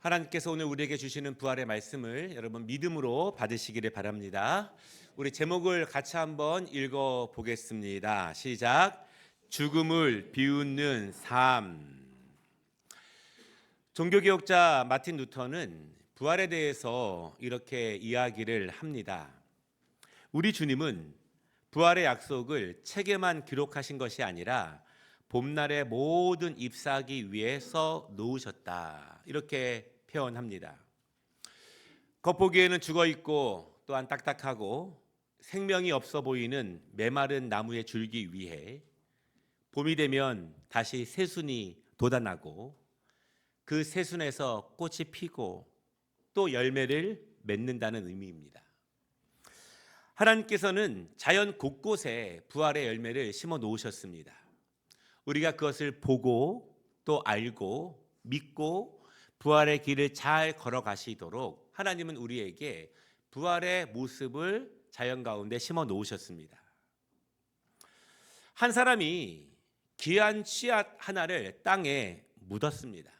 하나님께서 오늘 우리에게 주시는 부활의 말씀을 여러분 믿음으로 받으시기를 바랍니다. 우리 제목을 같이 한번 읽어 보겠습니다. 시작. 죽음을 비웃는 삶. 종교개혁자 마틴 루터는 부활에 대해서 이렇게 이야기를 합니다. 우리 주님은 부활의 약속을 책에만 기록하신 것이 아니라 봄날의 모든 잎사귀 위에서 놓으셨다. 이렇게 표현합니다. 겉보기에는 죽어있고 또한 딱딱하고 생명이 없어 보이는 메마른 나무의 줄기 위에 봄이 되면 다시 새순이 돋아나고 그 새순에서 꽃이 피고 또 열매를 맺는다는 의미입니다. 하나님께서는 자연 곳곳에 부활의 열매를 심어 놓으셨습니다. 우리가 그것을 보고 또 알고 믿고 부활의 길을 잘 걸어가시도록 하나님은 우리에게 부활의 모습을 자연 가운데 심어 놓으셨습니다. 한 사람이 귀한 씨앗 하나를 땅에 묻었습니다.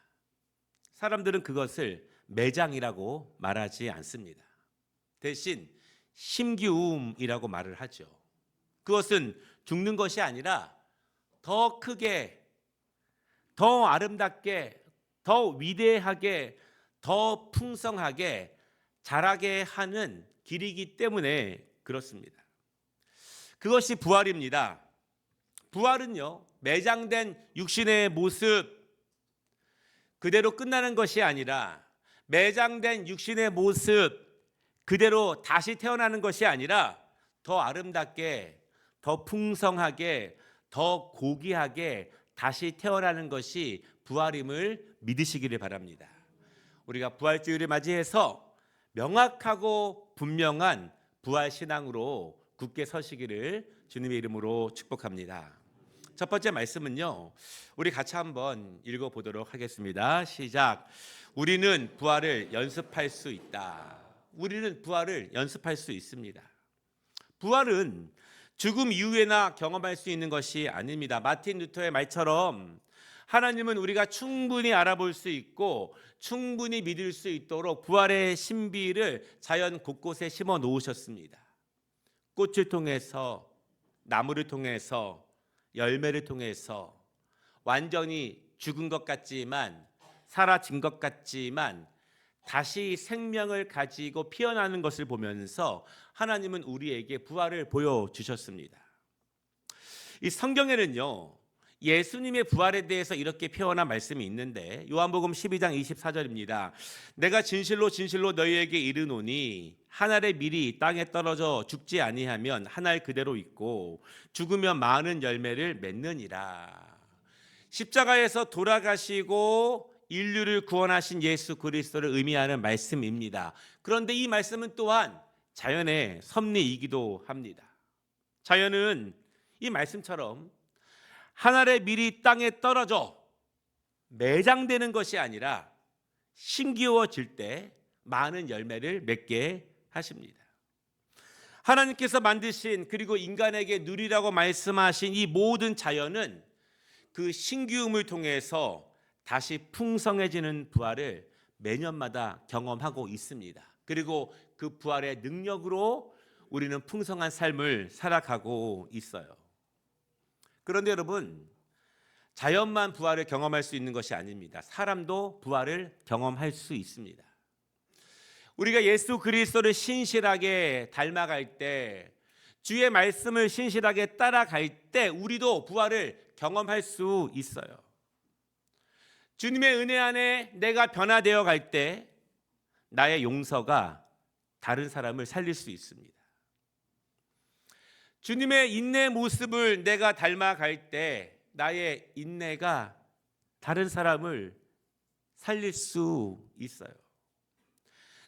사람들은 그것을 매장이라고 말하지 않습니다. 대신 심기움이라고 말을 하죠. 그것은 죽는 것이 아니라 더 크게, 더 아름답게, 더 위대하게, 더 풍성하게 자라게 하는 길이기 때문에 그렇습니다. 그것이 부활입니다. 부활은요, 매장된 육신의 모습 그대로 끝나는 것이 아니라 매장된 육신의 모습 그대로 다시 태어나는 것이 아니라 더 아름답게, 더 풍성하게, 더 고귀하게 다시 태어나는 것이 부활임을 믿으시기를 바랍니다. 우리가 부활주일을 맞이해서 명확하고 분명한 부활신앙으로 굳게 서시기를 주님의 이름으로 축복합니다. 첫 번째 말씀은요, 우리 같이 한번 읽어보도록 하겠습니다. 시작. 우리는 부활을 연습할 수 있다. 우리는 부활을 연습할 수 있습니다. 부활은 죽음 이후에나 경험할 수 있는 것이 아닙니다. 마틴 루터의 말처럼 하나님은 우리가 충분히 알아볼 수 있고 충분히 믿을 수 있도록 부활의 신비를 자연 곳곳에 심어 놓으셨습니다. 꽃을 통해서, 나무를 통해서, 열매를 통해서 완전히 죽은 것 같지만, 사라진 것 같지만 다시 생명을 가지고 피어나는 것을 보면서 하나님은 우리에게 부활을 보여주셨습니다. 이 성경에는요, 예수님의 부활에 대해서 이렇게 표현한 말씀이 있는데 요한복음 12장 24절입니다. 내가 진실로 진실로 너희에게 이르노니 한 알의 밀이 땅에 떨어져 죽지 아니하면 한 알 그대로 있고 죽으면 많은 열매를 맺느니라. 십자가에서 돌아가시고 인류를 구원하신 예수 그리스도를 의미하는 말씀입니다. 그런데 이 말씀은 또한 자연의 섭리이기도 합니다. 자연은 이 말씀처럼 한 알의 밀이 땅에 떨어져 매장되는 것이 아니라 심기워질 때 많은 열매를 맺게 하십니다. 하나님께서 만드신 그리고 인간에게 누리라고 말씀하신 이 모든 자연은 그 신기움을 통해서 다시 풍성해지는 부활을 매년마다 경험하고 있습니다. 그리고 그 부활의 능력으로 우리는 풍성한 삶을 살아가고 있어요. 그런데 여러분, 자연만 부활을 경험할 수 있는 것이 아닙니다. 사람도 부활을 경험할 수 있습니다. 우리가 예수 그리스도를 신실하게 닮아갈 때, 주의 말씀을 신실하게 따라갈 때 우리도 부활을 경험할 수 있어요. 주님의 은혜 안에 내가 변화되어 갈 때 나의 용서가 다른 사람을 살릴 수 있습니다. 주님의 인내 모습을 내가 닮아갈 때 나의 인내가 다른 사람을 살릴 수 있어요.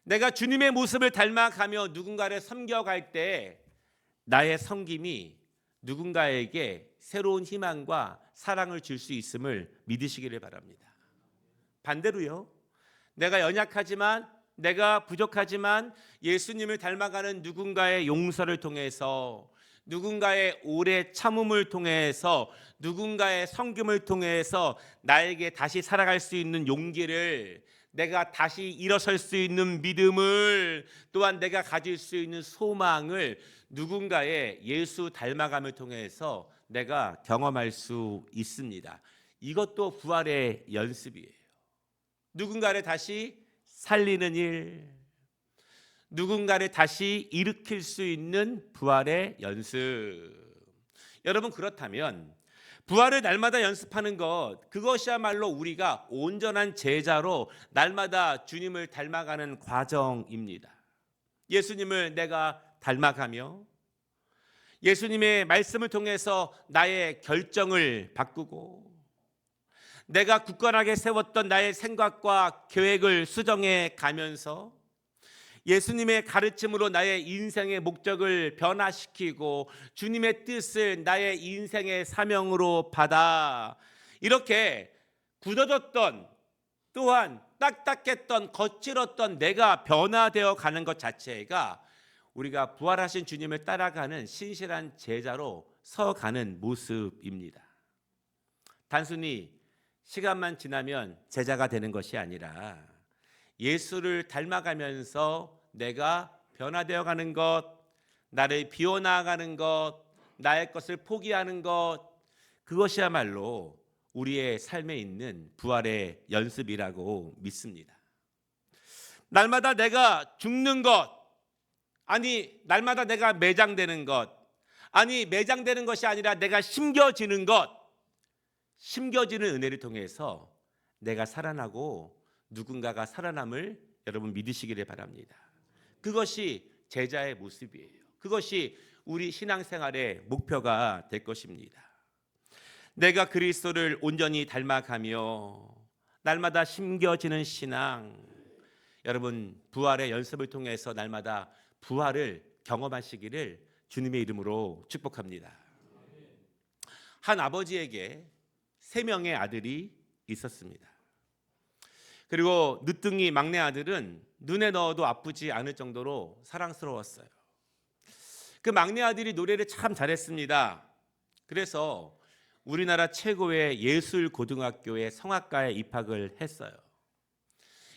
내가 주님의 모습을 닮아가며 누군가를 섬겨갈 때 나의 섬김이 누군가에게 새로운 희망과 사랑을 줄 수 있음을 믿으시기를 바랍니다. 반대로요, 내가 연약하지만, 내가 부족하지만 예수님을 닮아가는 누군가의 용서를 통해서, 누군가의 오래 참음을 통해서, 누군가의 섬김을 통해서 나에게 다시 살아갈 수 있는 용기를, 내가 다시 일어설 수 있는 믿음을, 또한 내가 가질 수 있는 소망을 누군가의 예수 닮아감을 통해서 내가 경험할 수 있습니다. 이것도 부활의 연습이에요. 누군가를 다시 살리는 일, 누군가를 다시 일으킬 수 있는 부활의 연습. 여러분, 그렇다면 부활을 날마다 연습하는 것, 그것이야말로 우리가 온전한 제자로 날마다 주님을 닮아가는 과정입니다. 예수님을 내가 닮아가며 예수님의 말씀을 통해서 나의 결정을 바꾸고, 내가 굳건하게 세웠던 나의 생각과 계획을 수정해 가면서 예수님의 가르침으로 나의 인생의 목적을 변화시키고 주님의 뜻을 나의 인생의 사명으로 받아, 이렇게 굳어졌던, 또한 딱딱했던, 거칠었던 내가 변화되어 가는 것 자체가 우리가 부활하신 주님을 따라가는 신실한 제자로 서가는 모습입니다. 단순히 시간만 지나면 제자가 되는 것이 아니라 예수를 닮아가면서 내가 변화되어 가는 것, 나를 비워나가는 것, 나의 것을 포기하는 것, 그것이야말로 우리의 삶에 있는 부활의 연습이라고 믿습니다. 날마다 내가 죽는 것, 아니 날마다 내가 매장되는 것, 아니 매장되는 것이 아니라 내가 심겨지는 것, 심겨지는 은혜를 통해서 내가 살아나고 누군가가 살아남을 여러분 믿으시기를 바랍니다. 그것이 제자의 모습이에요. 그것이 우리 신앙생활의 목표가 될 것입니다. 내가 그리스도를 온전히 닮아가며 날마다 심겨지는 신앙, 여러분 부활의 연습을 통해서 날마다 부활을 경험하시기를 주님의 이름으로 축복합니다. 한 아버지에게 3명의 아들이 있었습니다. 그리고 늦둥이 막내 아들은 눈에 넣어도 아프지 않을 정도로 사랑스러웠어요. 그 막내 아들이 노래를 참 잘했습니다. 그래서 우리나라 최고의 예술고등학교의 성악과에 입학을 했어요.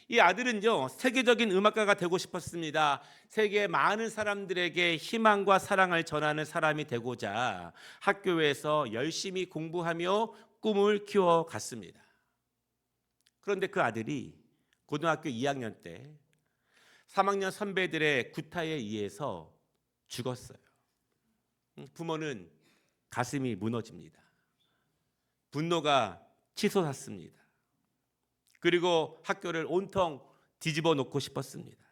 이 아들은요, 세계적인 음악가가 되고 싶었습니다. 세계 많은 사람들에게 희망과 사랑을 전하는 사람이 되고자 학교에서 열심히 공부하며 꿈을 키워갔습니다. 그런데 그 아들이 고등학교 2학년 때 3학년 선배들의 구타에 의해서 죽었어요. 부모는 가슴이 무너집니다. 분노가 치솟았습니다. 그리고 학교를 온통 뒤집어 놓고 싶었습니다.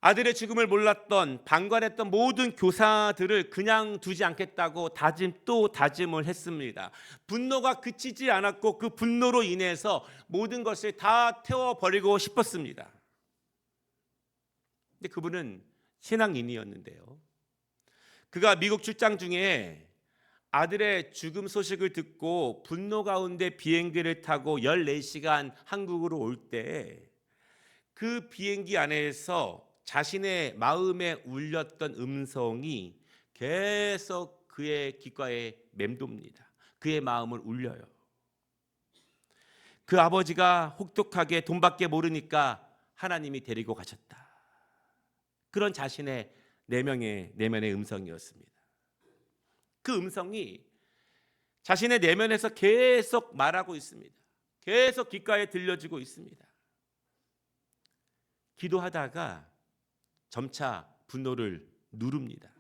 아들의 죽음을 몰랐던, 방관했던 모든 교사들을 그냥 두지 않겠다고 다짐을 했습니다. 분노가 그치지 않았고 그 분노로 인해서 모든 것을 다 태워버리고 싶었습니다. 근데 그분은 신앙인이었는데요, 그가 미국 출장 중에 아들의 죽음 소식을 듣고 분노 가운데 비행기를 타고 14시간 한국으로 올 때 그 비행기 안에서 자신의 마음에 울렸던 음성이 계속 그의 귓가에 맴돕니다. 그의 마음을 울려요. 그 아버지가 혹독하게 돈밖에 모르니까 하나님이 데리고 가셨다. 그런 자신의 내면의 음성이었습니다. 그 음성이 자신의 내면에서 계속 말하고 있습니다. 계속 귓가에 들려지고 있습니다. 기도하다가 점차 분노를 누릅니다.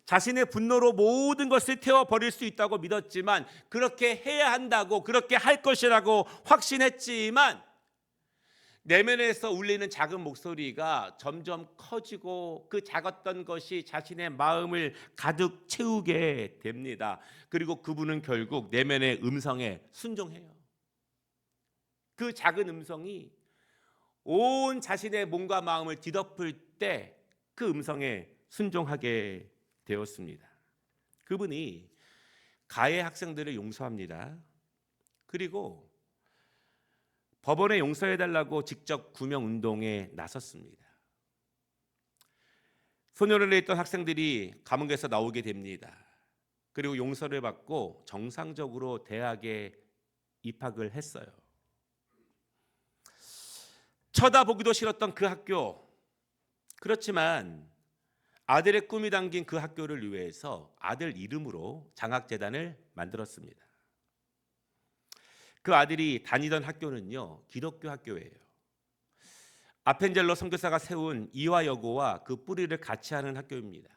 자신의 분노로 모든 것을 태워버릴 수 있다고 믿었지만, 그렇게 해야 한다고, 그렇게 할 것이라고 확신했지만, 내면에서 울리는 작은 목소리가 점점 커지고 그 작았던 것이 자신의 마음을 가득 채우게 됩니다. 그리고 그분은 결국 내면의 음성에 순종해요. 그 작은 음성이 온 자신의 몸과 마음을 뒤덮을 때 그 음성에 순종하게 되었습니다. 그분이 가해 학생들을 용서합니다. 그리고 법원에 용서해달라고 직접 구명운동에 나섰습니다. 소년원에 있던 학생들이 감옥에서 나오게 됩니다. 그리고 용서를 받고 정상적으로 대학에 입학을 했어요. 쳐다보기도 싫었던 그 학교. 그렇지만 아들의 꿈이 담긴 그 학교를 위해서 아들 이름으로 장학재단을 만들었습니다. 그 아들이 다니던 학교는요, 기독교 학교예요. 아펜젤로 선교사가 세운 이화여고와 그 뿌리를 같이 하는 학교입니다.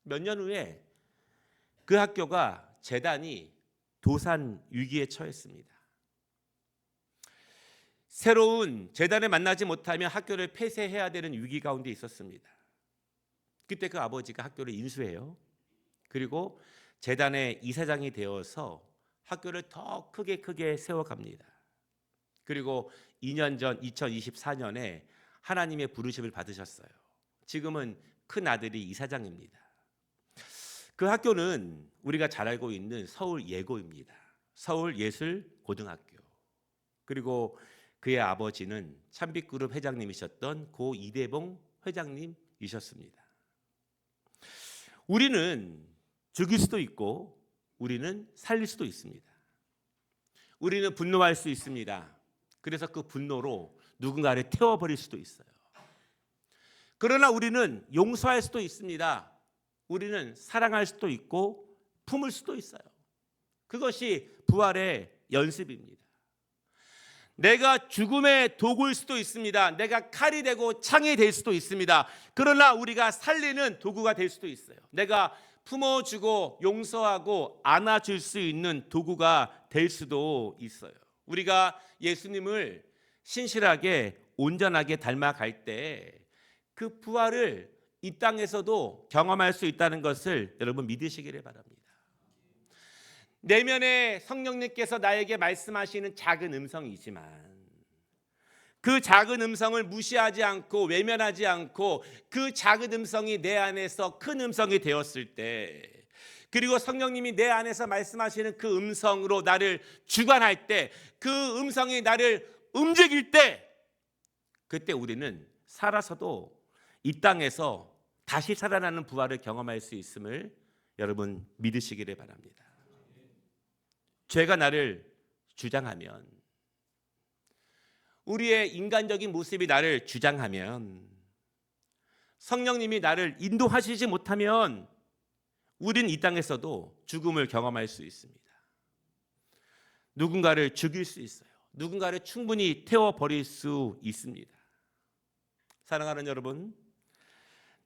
몇 년 후에 그 학교가 재단이 도산 위기에 처했습니다. 새로운 재단을 만나지 못하면 학교를 폐쇄해야 되는 위기 가운데 있었습니다. 그때 그 아버지가 학교를 인수해요. 그리고 재단의 이사장이 되어서 학교를 더 크게 세워갑니다. 그리고 2년 전 2024년에 하나님의 부르심을 받으셨어요. 지금은 큰 아들이 이사장입니다. 그 학교는 우리가 잘 알고 있는 서울예고입니다. 서울예술고등학교. 그리고 그의 아버지는 찬빛그룹 회장님이셨던 고 이대봉 회장님이셨습니다. 우리는 죽일 수도 있고 우리는 살릴 수도 있습니다. 우리는 분노할 수 있습니다. 그래서 그 분노로 누군가를 태워버릴 수도 있어요. 그러나 우리는 용서할 수도 있습니다. 우리는 사랑할 수도 있고 품을 수도 있어요. 그것이 부활의 연습입니다. 내가 죽음의 도구일 수도 있습니다. 내가 칼이 되고 창이 될 수도 있습니다. 그러나 우리가 살리는 도구가 될 수도 있어요. 내가 품어주고 용서하고 안아줄 수 있는 도구가 될 수도 있어요. 우리가 예수님을 신실하게 온전하게 닮아갈 때 그 부활을 이 땅에서도 경험할 수 있다는 것을 여러분 믿으시기를 바랍니다. 내면에 성령님께서 나에게 말씀하시는 작은 음성이지만 그 작은 음성을 무시하지 않고 외면하지 않고 그 작은 음성이 내 안에서 큰 음성이 되었을 때, 그리고 성령님이 내 안에서 말씀하시는 그 음성으로 나를 주관할 때, 그 음성이 나를 움직일 때, 그때 우리는 살아서도 이 땅에서 다시 살아나는 부활을 경험할 수 있음을 여러분 믿으시기를 바랍니다. 죄가 나를 주장하면, 우리의 인간적인 모습이 나를 주장하면, 성령님이 나를 인도하시지 못하면 우린 이 땅에서도 죽음을 경험할 수 있습니다. 누군가를 죽일 수 있어요. 누군가를 충분히 태워버릴 수 있습니다. 사랑하는 여러분,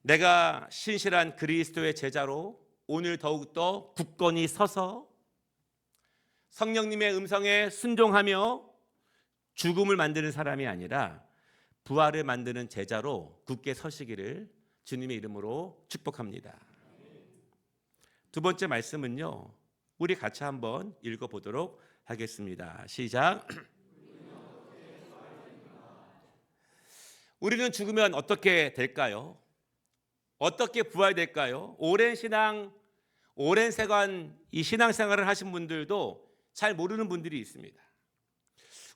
내가 신실한 그리스도의 제자로 오늘 더욱더 굳건히 서서 성령님의 음성에 순종하며 죽음을 만드는 사람이 아니라 부활을 만드는 제자로 굳게 서시기를 주님의 이름으로 축복합니다. 두 번째 말씀은요, 우리 같이 한번 읽어보도록 하겠습니다. 시작. 우리는 죽으면 어떻게 될까요? 어떻게 부활될까요? 오랜 세관 이 신앙생활을 하신 분들도 잘 모르는 분들이 있습니다.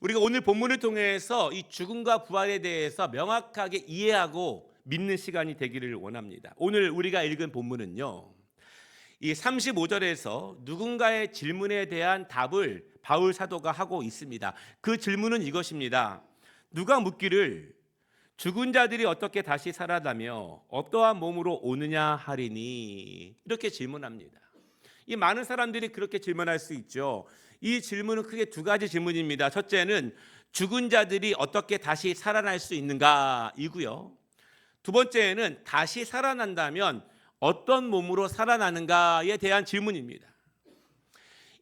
우리가 오늘 본문을 통해서 이 죽음과 부활에 대해서 명확하게 이해하고 믿는 시간이 되기를 원합니다. 오늘 우리가 읽은 본문은요, 이 35절에서 누군가의 질문에 대한 답을 바울 사도가 하고 있습니다. 그 질문은 이것입니다. 누가 묻기를 죽은 자들이 어떻게 다시 살아나며 어떠한 몸으로 오느냐 하리니, 이렇게 질문합니다. 이 많은 사람들이 그렇게 질문할 수 있죠. 이 질문은 크게 두 가지 질문입니다. 첫째는 죽은 자들이 어떻게 다시 살아날 수 있는가이고요. 두 번째는 다시 살아난다면 어떤 몸으로 살아나는가에 대한 질문입니다.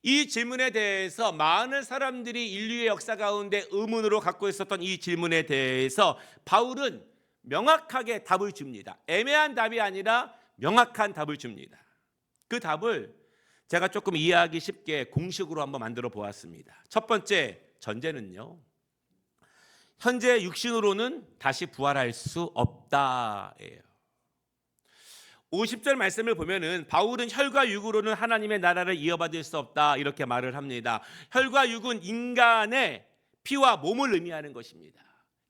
이 질문에 대해서 많은 사람들이 인류의 역사 가운데 의문으로 갖고 있었던 이 질문에 대해서 바울은 명확하게 답을 줍니다. 애매한 답이 아니라 명확한 답을 줍니다. 그 답을 제가 조금 이해하기 쉽게 공식으로 한번 만들어 보았습니다. 첫 번째 전제는요, 현재 육신으로는 다시 부활할 수 없다예요. 50절 말씀을 보면은 바울은 혈과 육으로는 하나님의 나라를 이어받을 수 없다, 이렇게 말을 합니다. 혈과 육은 인간의 피와 몸을 의미하는 것입니다.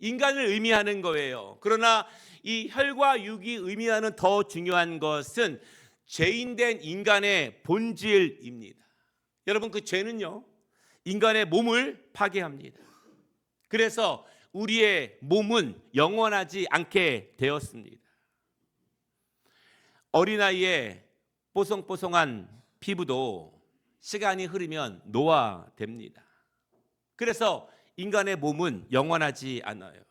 인간을 의미하는 거예요. 그러나 이 혈과 육이 의미하는 더 중요한 것은 죄인된 인간의 본질입니다. 여러분, 그 죄는요, 인간의 몸을 파괴합니다. 그래서 우리의 몸은 영원하지 않게 되었습니다. 어린아이의 뽀송뽀송한 피부도 시간이 흐르면 노화됩니다. 그래서 인간의 몸은 영원하지 않아요.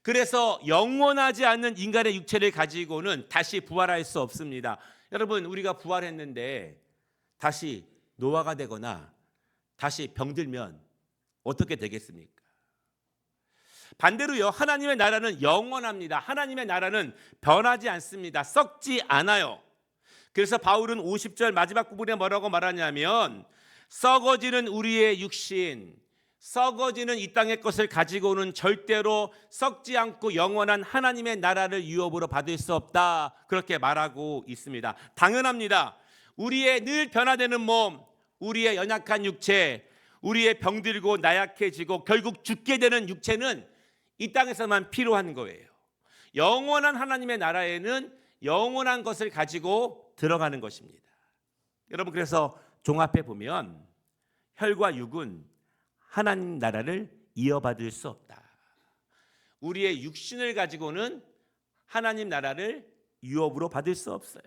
그래서 영원하지 않는 인간의 육체를 가지고는 다시 부활할 수 없습니다. 여러분, 우리가 부활했는데 다시 노화가 되거나 다시 병들면 어떻게 되겠습니까? 반대로요, 하나님의 나라는 영원합니다. 하나님의 나라는 변하지 않습니다. 썩지 않아요. 그래서 바울은 50절 마지막 부분에 뭐라고 말하냐면, 썩어지는 우리의 육신, 썩어지는 이 땅의 것을 가지고는 절대로 썩지 않고 영원한 하나님의 나라를 유업으로 받을 수 없다, 그렇게 말하고 있습니다. 당연합니다. 우리의 늘 변화되는 몸, 우리의 연약한 육체, 우리의 병들고 나약해지고 결국 죽게 되는 육체는 이 땅에서만 필요한 거예요. 영원한 하나님의 나라에는 영원한 것을 가지고 들어가는 것입니다. 여러분, 그래서 종합해 보면 혈과 육은 하나님 나라를 이어받을 수 없다. 우리의 육신을 가지고는 하나님 나라를 유업으로 받을 수 없어요.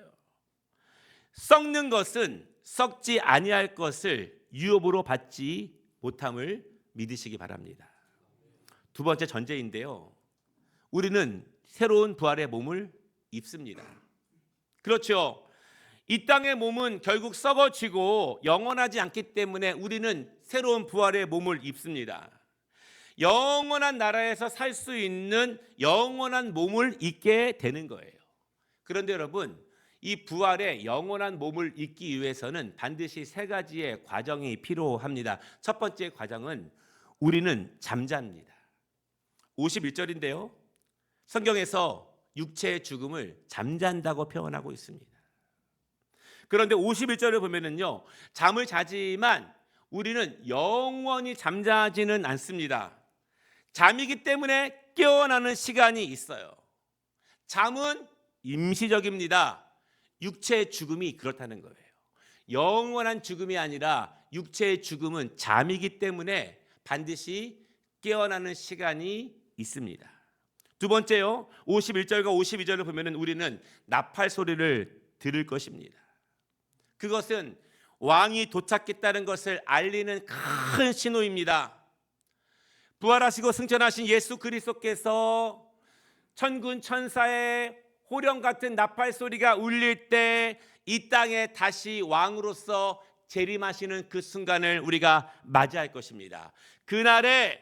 썩는 것은 썩지 아니할 것을 유업으로 받지 못함을 믿으시기 바랍니다. 두 번째 전제인데요, 우리는 새로운 부활의 몸을 입습니다. 그렇죠. 이 땅의 몸은 결국 썩어지고 영원하지 않기 때문에 우리는 새로운 부활의 몸을 입습니다. 영원한 나라에서 살 수 있는 영원한 몸을 입게 되는 거예요. 그런데 여러분, 이 부활의 영원한 몸을 입기 위해서는 반드시 세 가지의 과정이 필요합니다. 첫 번째 과정은 우리는 잠자입니다. 51절인데요, 성경에서 육체의 죽음을 잠잔다고 표현하고 있습니다. 그런데 51절을 보면은요, 잠을 자지만 우리는 영원히 잠자지는 않습니다. 잠이기 때문에 깨어나는 시간이 있어요. 잠은 임시적입니다. 육체의 죽음이 그렇다는 거예요. 영원한 죽음이 아니라 육체의 죽음은 잠이기 때문에 반드시 깨어나는 시간이 있습니다. 두 번째요, 51절과 52절을 보면 우리는 나팔 소리를 들을 것입니다. 그것은 왕이 도착했다는 것을 알리는 큰 신호입니다. 부활하시고 승천하신 예수 그리스도께서 천군 천사의 호령 같은 나팔 소리가 울릴 때 이 땅에 다시 왕으로서 재림하시는 그 순간을 우리가 맞이할 것입니다. 그날에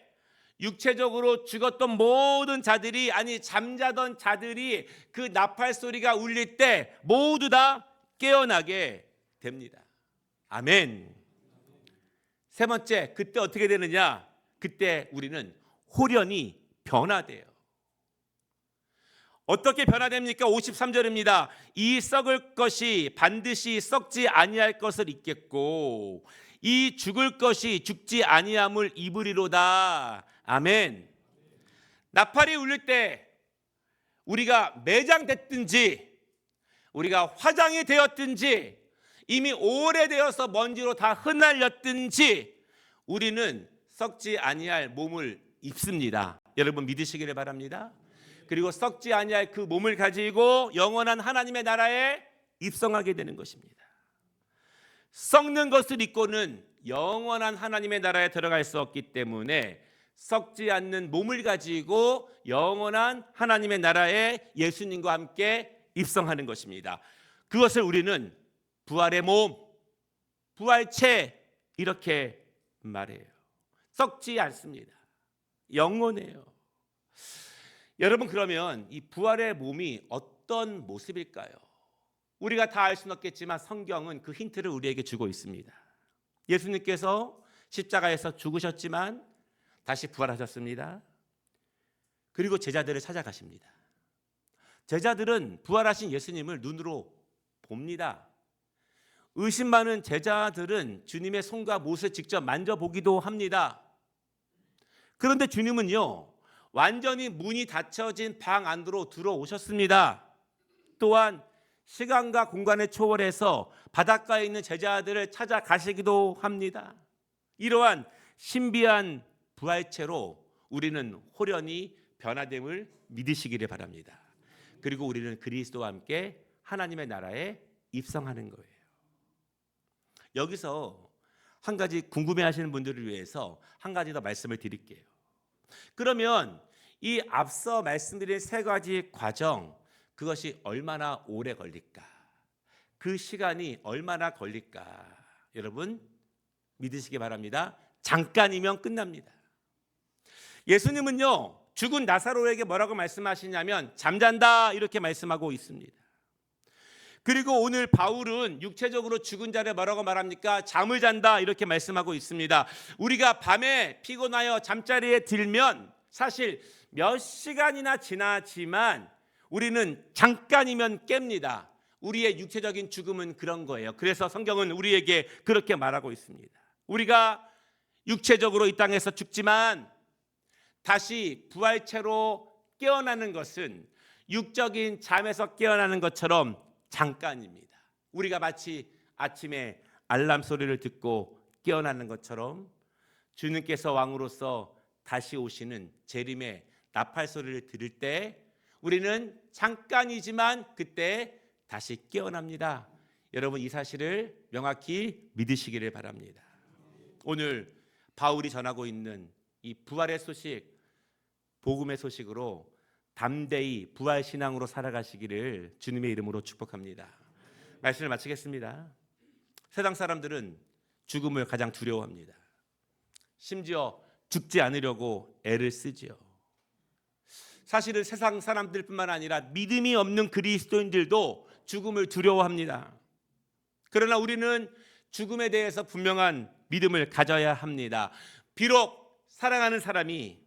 육체적으로 죽었던 모든 자들이, 아니 잠자던 자들이 그 나팔 소리가 울릴 때 모두 다 깨어나게 됩니다. 아멘. 세 번째, 그때 어떻게 되느냐? 그때 우리는 홀연히 변화돼요. 어떻게 변화됩니까? 53절입니다. 이 썩을 것이 반드시 썩지 아니할 것을 입겠고 이 죽을 것이 죽지 아니함을 입으리로다. 아멘. 나팔이 울릴 때 우리가 매장됐든지 우리가 화장이 되었든지 이미 오래되어서 먼지로 다 흩날렸든지 우리는 썩지 아니할 몸을 입습니다. 여러분 믿으시기를 바랍니다. 그리고 썩지 아니할 그 몸을 가지고 영원한 하나님의 나라에 입성하게 되는 것입니다. 썩는 것을 입고는 영원한 하나님의 나라에 들어갈 수 없기 때문에 썩지 않는 몸을 가지고 영원한 하나님의 나라에 예수님과 함께 입성하는 것입니다. 그것을 우리는 부활의 몸, 부활체 이렇게 말해요. 썩지 않습니다. 영원해요. 여러분, 그러면 이 부활의 몸이 어떤 모습일까요? 우리가 다 알 수는 없겠지만 성경은 그 힌트를 우리에게 주고 있습니다. 예수님께서 십자가에서 죽으셨지만 다시 부활하셨습니다. 그리고 제자들을 찾아가십니다. 제자들은 부활하신 예수님을 눈으로 봅니다. 의심 많은 제자들은 주님의 손과 못을 직접 만져보기도 합니다. 그런데 주님은요, 완전히 문이 닫혀진 방 안으로 들어오셨습니다. 또한 시간과 공간을 초월해서 바닷가에 있는 제자들을 찾아가시기도 합니다. 이러한 신비한 부활체로 우리는 홀연히 변화됨을 믿으시기를 바랍니다. 그리고 우리는 그리스도와 함께 하나님의 나라에 입성하는 거예요. 여기서 한 가지 궁금해하시는 분들을 위해서 한 가지 더 말씀을 드릴게요. 그러면 이 앞서 말씀드린 세 가지 과정, 그것이 얼마나 오래 걸릴까? 그 시간이 얼마나 걸릴까? 여러분 믿으시기 바랍니다. 잠깐이면 끝납니다. 예수님은요, 죽은 나사로에게 뭐라고 말씀하시냐면 잠잔다 이렇게 말씀하고 있습니다. 그리고 오늘 바울은 육체적으로 죽은 자를 뭐라고 말합니까? 잠을 잔다 이렇게 말씀하고 있습니다. 우리가 밤에 피곤하여 잠자리에 들면 사실 몇 시간이나 지나지만 우리는 잠깐이면 깹니다. 우리의 육체적인 죽음은 그런 거예요. 그래서 성경은 우리에게 그렇게 말하고 있습니다. 우리가 육체적으로 이 땅에서 죽지만 다시 부활체로 깨어나는 것은 육적인 잠에서 깨어나는 것처럼 잠깐입니다. 우리가 마치 아침에 알람 소리를 듣고 깨어나는 것처럼 주님께서 왕으로서 다시 오시는 재림의 나팔 소리를 들을 때 우리는 잠깐이지만 그때 다시 깨어납니다. 여러분 이 사실을 명확히 믿으시기를 바랍니다. 오늘 바울이 전하고 있는 이 부활의 소식, 복음의 소식으로 담대히 부활신앙으로 살아가시기를 주님의 이름으로 축복합니다. 말씀을 마치겠습니다. 세상 사람들은 죽음을 가장 두려워합니다. 심지어 죽지 않으려고 애를 쓰지요. 사실은 세상 사람들뿐만 아니라 믿음이 없는 그리스도인들도 죽음을 두려워합니다. 그러나 우리는 죽음에 대해서 분명한 믿음을 가져야 합니다. 비록 사랑하는 사람이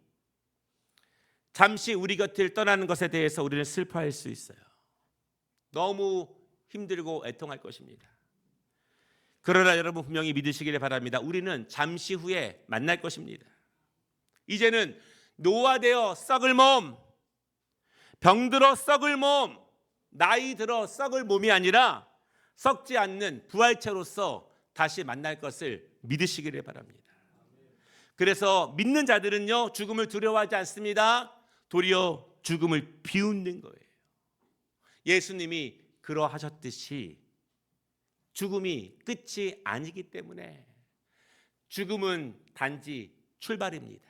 잠시 우리 곁을 떠나는 것에 대해서 우리는 슬퍼할 수 있어요. 너무 힘들고 애통할 것입니다. 그러나 여러분 분명히 믿으시기를 바랍니다. 우리는 잠시 후에 만날 것입니다. 이제는 노화되어 썩을 몸, 병들어 썩을 몸, 나이 들어 썩을 몸이 아니라 썩지 않는 부활체로서 다시 만날 것을 믿으시기를 바랍니다. 그래서 믿는 자들은요, 죽음을 두려워하지 않습니다. 도리어 죽음을 비웃는 거예요. 예수님이 그러하셨듯이 죽음이 끝이 아니기 때문에 죽음은 단지 출발입니다.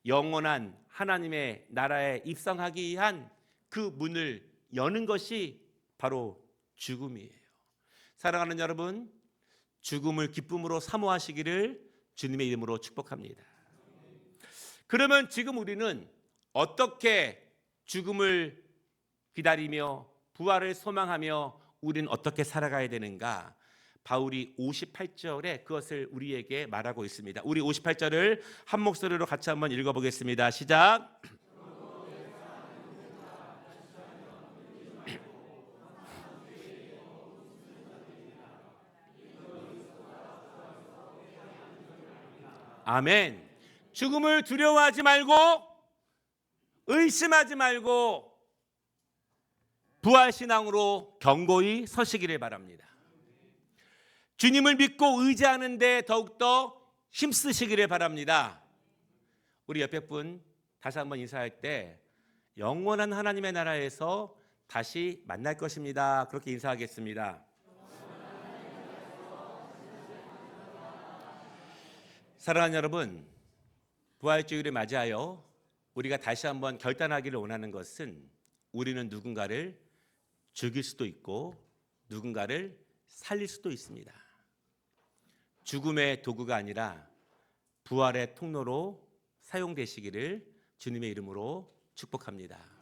영원한 하나님의 나라에 입성하기 위한 그 문을 여는 것이 바로 죽음이에요. 사랑하는 여러분, 죽음을 기쁨으로 사모하시기를 주님의 이름으로 축복합니다. 그러면 지금 우리는 어떻게 죽음을 기다리며 부활을 소망하며 우리는 어떻게 살아가야 되는가? 바울이 58절에 그것을 우리에게 말하고 있습니다. 우리 58절을 한 목소리로 같이 한번 읽어보겠습니다. 시작. 아멘. 죽음을 두려워하지 말고 의심하지 말고 부활신앙으로 견고히 서시기를 바랍니다. 주님을 믿고 의지하는데 더욱더 힘쓰시기를 바랍니다. 우리 옆에 분 다시 한번 인사할 때 영원한 하나님의 나라에서 다시 만날 것입니다. 그렇게 인사하겠습니다. 사랑하는 여러분, 부활주일을 맞이하여 우리가 다시 한번 결단하기를 원하는 것은 우리는 누군가를 죽일 수도 있고 누군가를 살릴 수도 있습니다. 죽음의 도구가 아니라 부활의 통로로 사용되시기를 주님의 이름으로 축복합니다.